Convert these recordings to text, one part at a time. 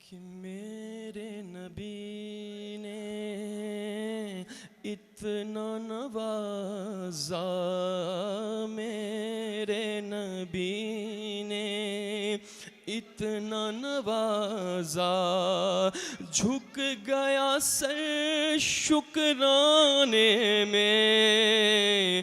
کہ میرے نبی نے اتنا نوازا، میرے نبی نے اتنا نوازا، جھک گیا سر شکرانے میں،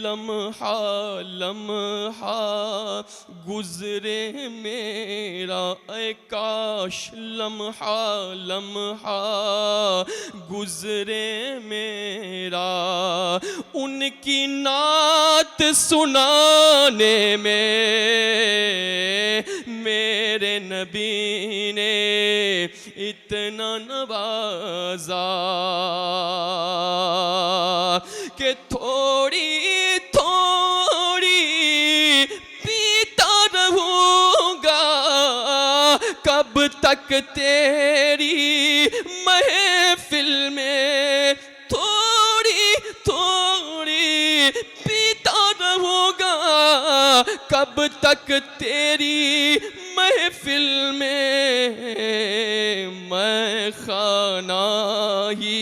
لمحہ لمحہ گزرے میرا، اے کاش لمحہ لمحہ گزرے میرا، ان کی نعت سنانے میں میرے نبی نے اتنا نوازا کہ تھوڑی تھوڑی پیتا رہوں گا، کب تک تیری محفل میں، تھوڑی تھوڑی پیتا رہوں گا، کب تک تیری محفل میں، میں خانہ ہی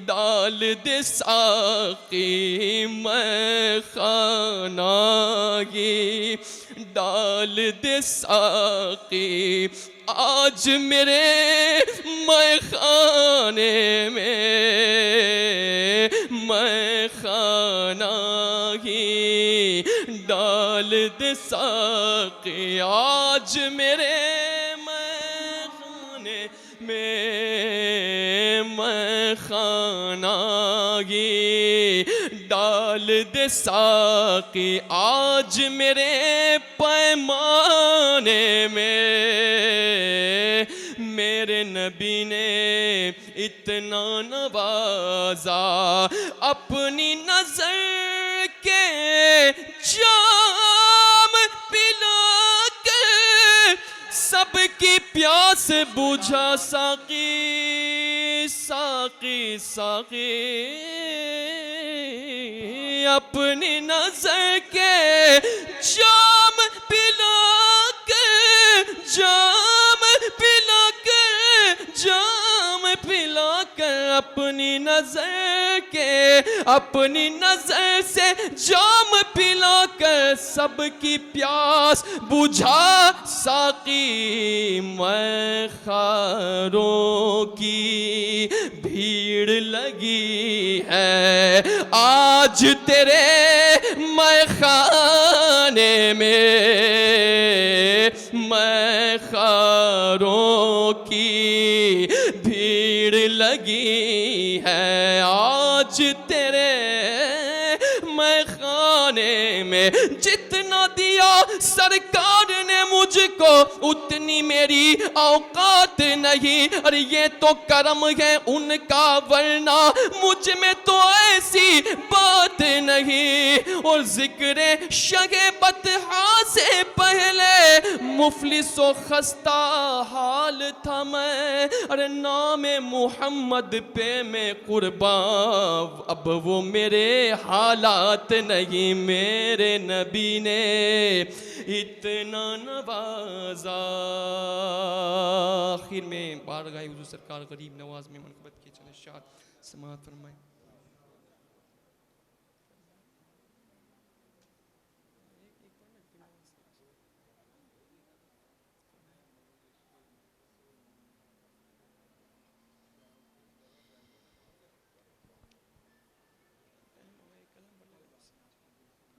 ڈال دے ساقی، میں خانہ ہی ڈال دے ساقی، آج میرے میں خانے میں، میں خانہ ہی ڈال دے ساقی، آج میرے میں خانے میں خانہ ہی ڈال دے ساقی، آج میرے پیمانے میں میرے نبی نے اتنا نوازا، اپنی نظر کے جام پلا کر سب کی پیاس بجھا، ساقی ساقی ساقی، اپنی نظر کے جام پلا کر، جام پلا کر، جام پلا کر، اپنی نظر کے، اپنی نظر سے جام پلا کر سب کی پیاس بجھا، ساقی میں خاروں کی بھیڑ لگی ہے، آج تیرے میں خانے میں خاروں کی بھیڑ لگی ہے، آج تیرے میں خانے میں، جتنا دیا سرکار نے مجھ کو اتنی میری اوقات نہیں، اور یہ تو کرم ہے ان کا، ورنہ مجھ میں تو ایسی بات نہیں، اور ذکر شہ بطحا سے پہلے مفلس و خستہ حال تھا میں، اور نام محمد پہ میں قربان، اب وہ میرے حالات نہیں، میرے نبی نے اتنا نوازا۔ آخر میں بارگاہ حضور سرکار غریب نواز میں منقبت کی چلے، شاد سماعت فرمائیں۔